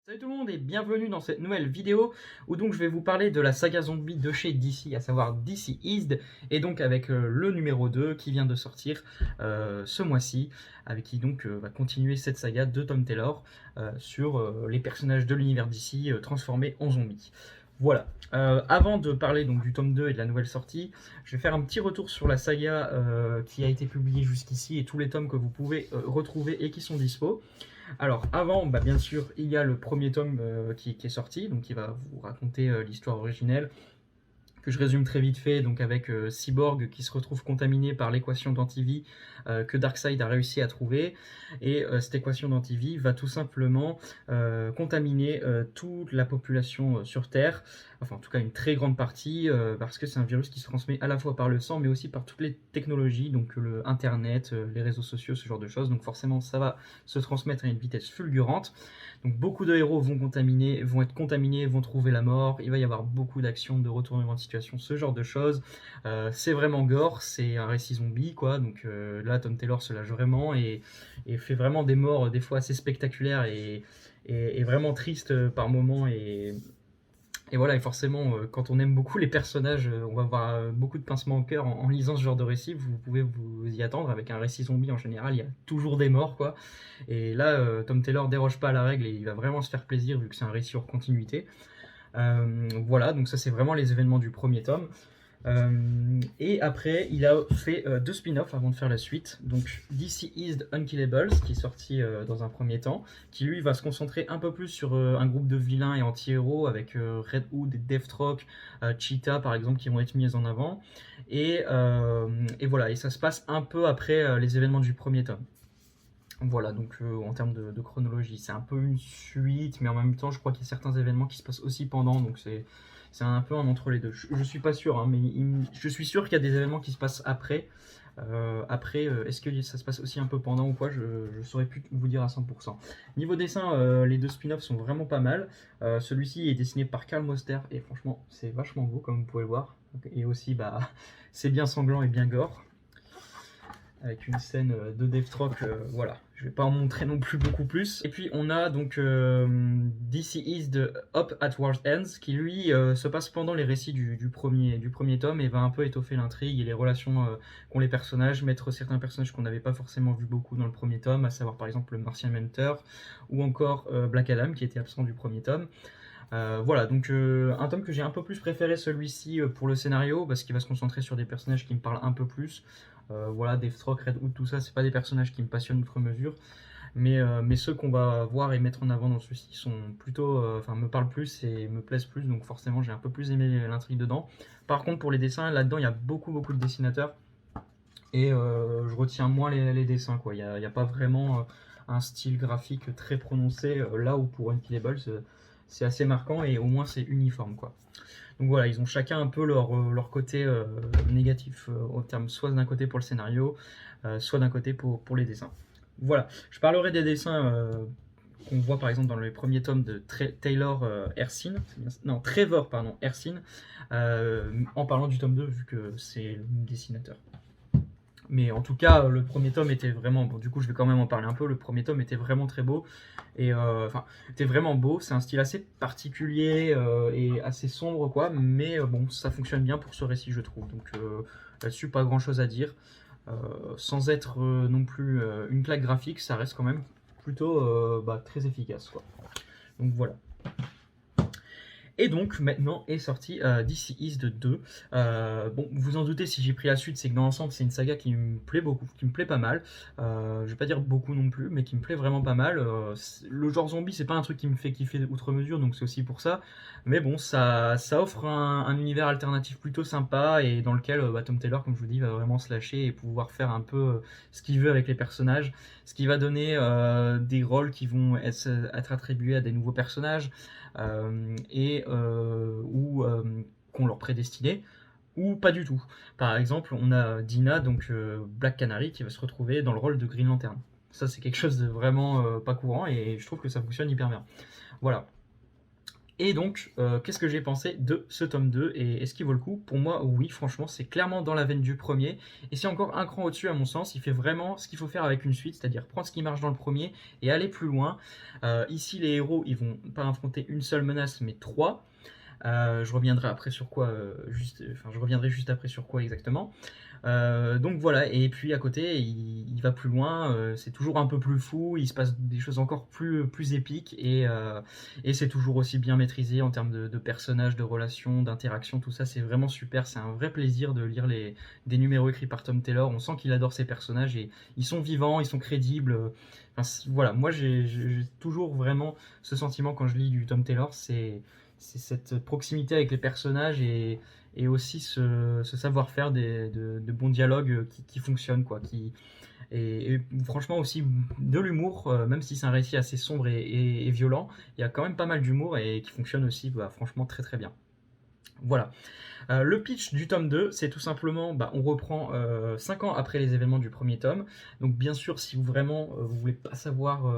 Salut tout le monde et bienvenue dans cette nouvelle vidéo où donc je vais vous parler de la saga zombie de chez DC, à savoir DC East, et donc avec le numéro 2 qui vient de sortir ce mois-ci, avec qui donc va continuer cette saga de Tom Taylor sur les personnages de l'univers DC transformés en zombies. Voilà. Avant de parler donc du tome 2 et de la nouvelle sortie, je vais faire un petit retour sur la saga qui a été publiée jusqu'ici et tous les tomes que vous pouvez retrouver et qui sont dispo. Alors avant, bien sûr, il y a le premier tome qui est sorti, donc qui va vous raconter l'histoire originelle, que je résume très vite fait, donc avec Cyborg qui se retrouve contaminé par l'équation d'antivie que Darkseid a réussi à trouver, et cette équation d'antivie va tout simplement contaminer toute la population sur Terre, enfin en tout cas une très grande partie, parce que c'est un virus qui se transmet à la fois par le sang, mais aussi par toutes les technologies, donc le Internet, les réseaux sociaux, ce genre de choses, donc forcément ça va se transmettre à une vitesse fulgurante. Donc beaucoup de héros vont être contaminés, vont trouver la mort, il va y avoir beaucoup d'actions, de retournement de situation, ce genre de choses. C'est vraiment gore, c'est un récit zombie, quoi, donc là Tom Taylor se lâche vraiment et fait vraiment des morts des fois assez spectaculaires et vraiment tristes par moments et voilà, et forcément, quand on aime beaucoup les personnages, on va avoir beaucoup de pincements au cœur en lisant ce genre de récit. Vous pouvez vous y attendre. Avec un récit zombie, en général, il y a toujours des morts, quoi. Et là, Tom Taylor déroge pas à la règle et il va vraiment se faire plaisir vu que c'est un récit hors continuité. Voilà, donc ça, c'est vraiment les événements du premier tome. Et après, il a fait deux spin-offs avant de faire la suite. Donc DC Is Unkillables, qui est sorti dans un premier temps, qui lui va se concentrer un peu plus sur un groupe de vilains et anti-héros avec Red Hood et Deathstroke, Cheetah par exemple, qui vont être mis en avant. Et voilà, et ça se passe un peu après les événements du premier tome. Voilà, donc en termes de chronologie, c'est un peu une suite, mais en même temps, je crois qu'il y a certains événements qui se passent aussi pendant, donc c'est un peu un entre les deux. Je suis pas sûr, hein, mais je suis sûr qu'il y a des événements qui se passent après. Est-ce que ça se passe aussi un peu pendant ou quoi, je ne saurais plus vous dire à 100%. Niveau dessin, les deux spin-offs sont vraiment pas mal. Celui-ci est dessiné par Karl Moster, et franchement, c'est vachement beau, comme vous pouvez le voir. Et aussi, c'est bien sanglant et bien gore avec une scène de Deathstroke, voilà. Je vais pas en montrer non plus beaucoup plus. Et puis on a donc DC Is de Up at World's Ends, qui lui se passe pendant les récits du premier tome et va un peu étoffer l'intrigue et les relations qu'ont les personnages, mettre certains personnages qu'on n'avait pas forcément vu beaucoup dans le premier tome, à savoir par exemple le Martian Mentor ou encore Black Adam qui était absent du premier tome. Voilà, donc un tome que j'ai un peu plus préféré, celui-ci, pour le scénario, parce qu'il va se concentrer sur des personnages qui me parlent un peu plus. Voilà, Deathstroke, Red Hood, tout ça, c'est pas des personnages qui me passionnent outre mesure, mais ceux qu'on va voir et mettre en avant dans ceux-ci sont plutôt, me parlent plus et me plaisent plus, donc forcément j'ai un peu plus aimé l'intrigue dedans. Par contre, pour les dessins, là-dedans, il y a beaucoup de dessinateurs, et je retiens moins les dessins, quoi. Il y a pas vraiment un style graphique très prononcé, là où pour Unkillables, c'est assez marquant et au moins c'est uniforme, quoi. Donc voilà, ils ont chacun un peu leur côté négatif, en termes soit d'un côté pour le scénario, soit d'un côté pour les dessins. Voilà, je parlerai des dessins qu'on voit par exemple dans les premiers tomes de Taylor Erskine, non, Trevor pardon, Erskine, en parlant du tome 2 vu que c'est le dessinateur. Mais en tout cas, le premier tome était vraiment bon. Du coup, je vais quand même en parler un peu. Le premier tome était vraiment très beau et était vraiment beau. C'est un style assez particulier et assez sombre, quoi. Mais bon, ça fonctionne bien pour ce récit, je trouve. Donc là-dessus, pas grand-chose à dire. Sans être non plus une claque graphique, ça reste quand même plutôt très efficace, quoi. Donc voilà. Et donc maintenant est sorti DC Is de 2. Bon, vous en doutez, si j'ai pris la suite, c'est que dans l'ensemble, c'est une saga qui me plaît beaucoup, qui me plaît pas mal. Je vais pas dire beaucoup non plus, mais qui me plaît vraiment pas mal. Le genre zombie, c'est pas un truc qui me fait kiffer outre mesure, donc c'est aussi pour ça. Mais bon, ça offre un univers alternatif plutôt sympa et dans lequel Tom Taylor, comme je vous dis, va vraiment se lâcher et pouvoir faire un peu ce qu'il veut avec les personnages. Ce qui va donner des rôles qui vont être attribués à des nouveaux personnages ou qu'on leur prédestinait ou pas du tout. Par exemple, on a Dina, donc Black Canary, qui va se retrouver dans le rôle de Green Lantern. Ça, c'est quelque chose de vraiment pas courant et je trouve que ça fonctionne hyper bien. Voilà. Et donc, qu'est-ce que j'ai pensé de ce tome 2 et est-ce qu'il vaut le coup? Pour moi, oui, franchement, c'est clairement dans la veine du premier et c'est encore un cran au-dessus à mon sens. Il fait vraiment ce qu'il faut faire avec une suite, c'est-à-dire prendre ce qui marche dans le premier et aller plus loin. Ici, les héros, ils vont pas affronter une seule menace, mais trois. Je reviendrai après sur quoi, je reviendrai juste après sur quoi exactement. Donc voilà, et puis à côté, il va plus loin, c'est toujours un peu plus fou, il se passe des choses encore plus épiques, et c'est toujours aussi bien maîtrisé en termes de personnages, de relations, d'interactions, tout ça, c'est vraiment super, c'est un vrai plaisir de lire des numéros écrits par Tom Taylor, on sent qu'il adore ses personnages, et ils sont vivants, ils sont crédibles, enfin, voilà, moi j'ai toujours vraiment ce sentiment quand je lis du Tom Taylor, c'est cette proximité avec les personnages et aussi ce savoir-faire de bons dialogues qui fonctionnent, quoi. Et franchement aussi de l'humour, même si c'est un récit assez sombre et violent, il y a quand même pas mal d'humour et qui fonctionne aussi bah, franchement très très bien. Voilà. Le pitch du tome 2, c'est tout simplement, bah, on reprend 5 ans après les événements du premier tome. Donc bien sûr, si vous vraiment vous voulez pas savoir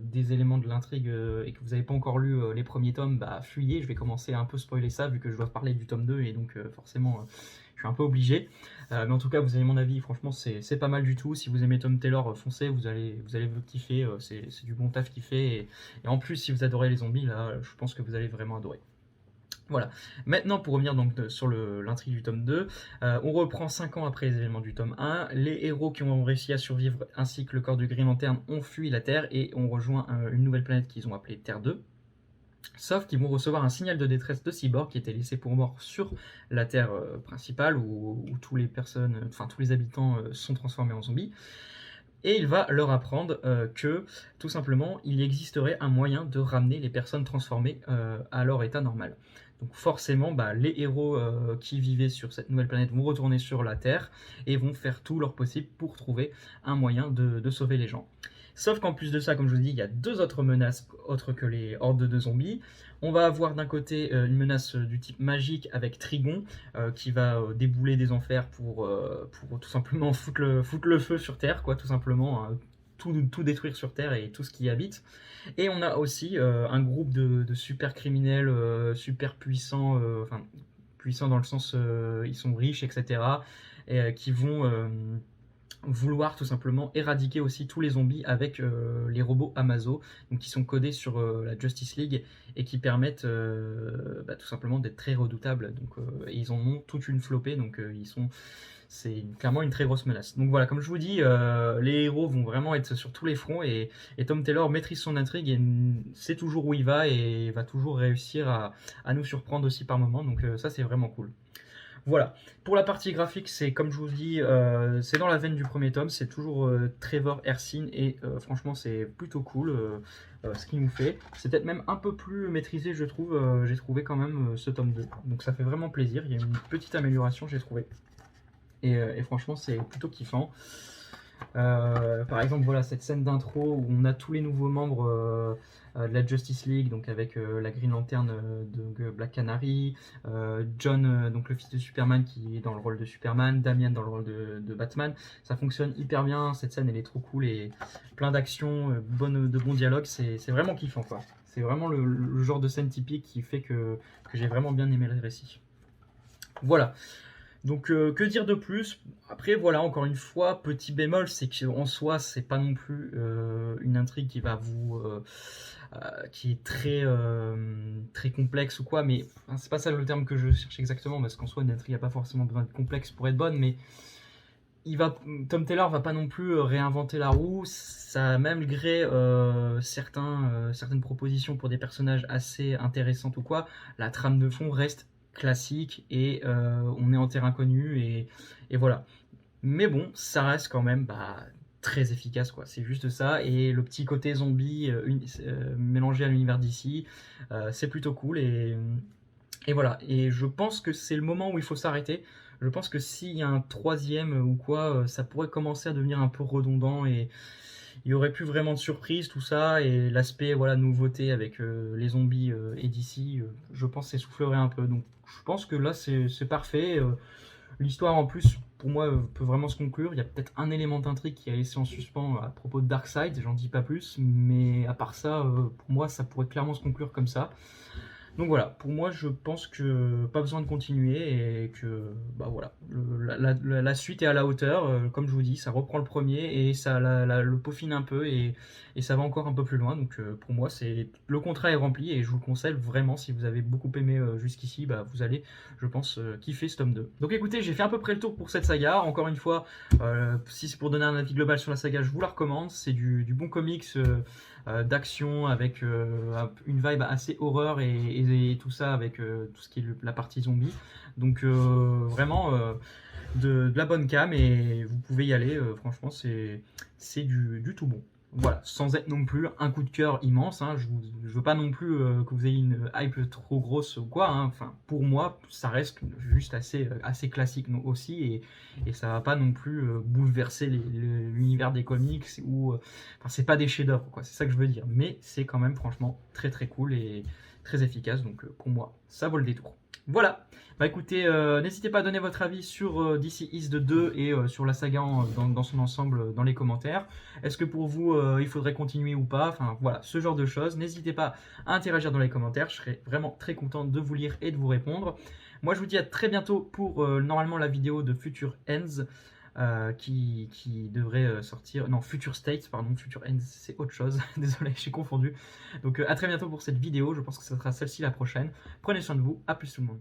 des éléments de l'intrigue et que vous n'avez pas encore lu les premiers tomes, bah fuyez, je vais commencer à un peu spoiler ça vu que je dois parler du tome 2 et donc forcément je suis un peu obligé. Mais en tout cas, vous avez mon avis, franchement c'est pas mal du tout. Si vous aimez Tom Taylor, foncez, vous allez vous kiffer, c'est du bon taf qu'il fait. Et en plus, si vous adorez les zombies, là, je pense que vous allez vraiment adorer. Voilà. Maintenant, pour revenir donc sur l'intrigue du tome 2, on reprend 5 ans après les événements du tome 1. Les héros qui ont réussi à survivre ainsi que le corps du Green Lantern ont fui la Terre et ont rejoint une nouvelle planète qu'ils ont appelée Terre 2. Sauf qu'ils vont recevoir un signal de détresse de Cyborg qui était laissé pour mort sur la Terre principale où tous les habitants sont transformés en zombies. Et il va leur apprendre que tout simplement il existerait un moyen de ramener les personnes transformées à leur état normal. Donc forcément, bah, les héros qui vivaient sur cette nouvelle planète vont retourner sur la Terre et vont faire tout leur possible pour trouver un moyen de sauver les gens. Sauf qu'en plus de ça, comme je vous dis, il y a deux autres menaces autres que les hordes de zombies. On va avoir d'un côté une menace du type magique avec Trigon qui va débouler des enfers pour tout simplement foutre le feu sur Terre, quoi, tout simplement, hein, tout détruire sur Terre et tout ce qui y habite. Et on a aussi un groupe de super criminels, super puissants, enfin puissants dans le sens ils sont riches, etc. Et qui vont vouloir tout simplement éradiquer aussi tous les zombies avec les robots Amazo, donc qui sont codés sur la Justice League et qui permettent bah, tout simplement d'être très redoutables. Donc, et ils en ont toute une flopée, donc c'est clairement une très grosse menace. Donc voilà, comme je vous dis, les héros vont vraiment être sur tous les fronts et Tom Taylor maîtrise son intrigue et sait toujours où il va et va toujours réussir à nous surprendre aussi par moments. Donc ça, c'est vraiment cool. Voilà. Pour la partie graphique, c'est comme je vous dis, c'est dans la veine du premier tome. C'est toujours Trevor Hersin et franchement, c'est plutôt cool ce qu'il nous fait. C'est peut-être même un peu plus maîtrisé, je trouve. J'ai trouvé quand même ce tome 2. Donc ça fait vraiment plaisir. Il y a une petite amélioration, j'ai trouvé. Et franchement, c'est plutôt kiffant. Par exemple, voilà cette scène d'intro où on a tous les nouveaux membres de la Justice League, donc avec la Green Lantern, donc Black Canary, John, donc le fils de Superman qui est dans le rôle de Superman, Damian dans le rôle de Batman. Ça fonctionne hyper bien, cette scène elle est trop cool et plein d'actions, de bons dialogues, c'est vraiment kiffant quoi. C'est vraiment le genre de scène typique qui fait que j'ai vraiment bien aimé le récit. Voilà. Donc que dire de plus? Après voilà, encore une fois, petit bémol, c'est qu'en soi, c'est pas non plus une intrigue qui va qui est très complexe ou quoi, mais enfin, c'est pas ça le terme que je cherche exactement, parce qu'en soi, une intrigue n'a pas forcément besoin de complexe pour être bonne, mais Tom Taylor va pas non plus réinventer la roue, ça malgré certaines propositions pour des personnages assez intéressantes ou quoi, la trame de fond reste classique et on est en terrain connu et voilà. Mais bon, ça reste quand même bah, très efficace quoi. C'est juste ça et le petit côté zombie mélangé à l'univers d'ici, c'est plutôt cool et voilà. Et je pense que c'est le moment où il faut s'arrêter. Je pense que s'il y a un troisième ou quoi, ça pourrait commencer à devenir un peu redondant et il y aurait plus vraiment de surprise, tout ça, et l'aspect voilà nouveauté avec les zombies et d'ici, je pense s'essoufflerait un peu. Donc je pense que là c'est parfait. L'histoire en plus pour moi peut vraiment se conclure. Il y a peut-être un élément d'intrigue qui a laissé en suspens à propos de Darkseid, j'en dis pas plus, mais à part ça, pour moi ça pourrait clairement se conclure comme ça. Donc voilà, pour moi, je pense que pas besoin de continuer et que bah voilà, la suite est à la hauteur. Comme je vous dis, ça reprend le premier et ça le peaufine un peu et ça va encore un peu plus loin. Donc pour moi, c'est le contrat est rempli et je vous le conseille vraiment. Si vous avez beaucoup aimé jusqu'ici, bah, vous allez, je pense, kiffer ce tome 2. Donc écoutez, j'ai fait à peu près le tour pour cette saga. Encore une fois, si c'est pour donner un avis global sur la saga, je vous la recommande. C'est du bon comics. D'action avec une vibe assez horreur et tout ça avec tout ce qui est la partie zombie. Donc vraiment de la bonne cam et vous pouvez y aller. Franchement, c'est du tout bon. Voilà, sans être non plus un coup de cœur immense. Hein, je veux pas non plus que vous ayez une hype trop grosse ou quoi. Hein. Enfin, pour moi, ça reste juste assez classique aussi et ça va pas non plus bouleverser l'univers des comics ou enfin, c'est pas des chefs-d'œuvre quoi. C'est ça que je veux dire. Mais c'est quand même franchement très très cool et très efficace. Donc pour moi, ça vaut le détour. Voilà. Bah écoutez, n'hésitez pas à donner votre avis sur DC East 2 et sur la saga dans son ensemble dans les commentaires. Est-ce que pour vous, il faudrait continuer ou pas? Enfin voilà, ce genre de choses. N'hésitez pas à interagir dans les commentaires. Je serai vraiment très content de vous lire et de vous répondre. Moi, je vous dis à très bientôt pour normalement la vidéo de Future Ends. Qui devrait sortir. Non, Future States, pardon, Future Ends, c'est autre chose. Désolé, je suis confondu. Donc à très bientôt pour cette vidéo. Je pense que ce sera celle-ci la prochaine. Prenez soin de vous. À plus tout le monde.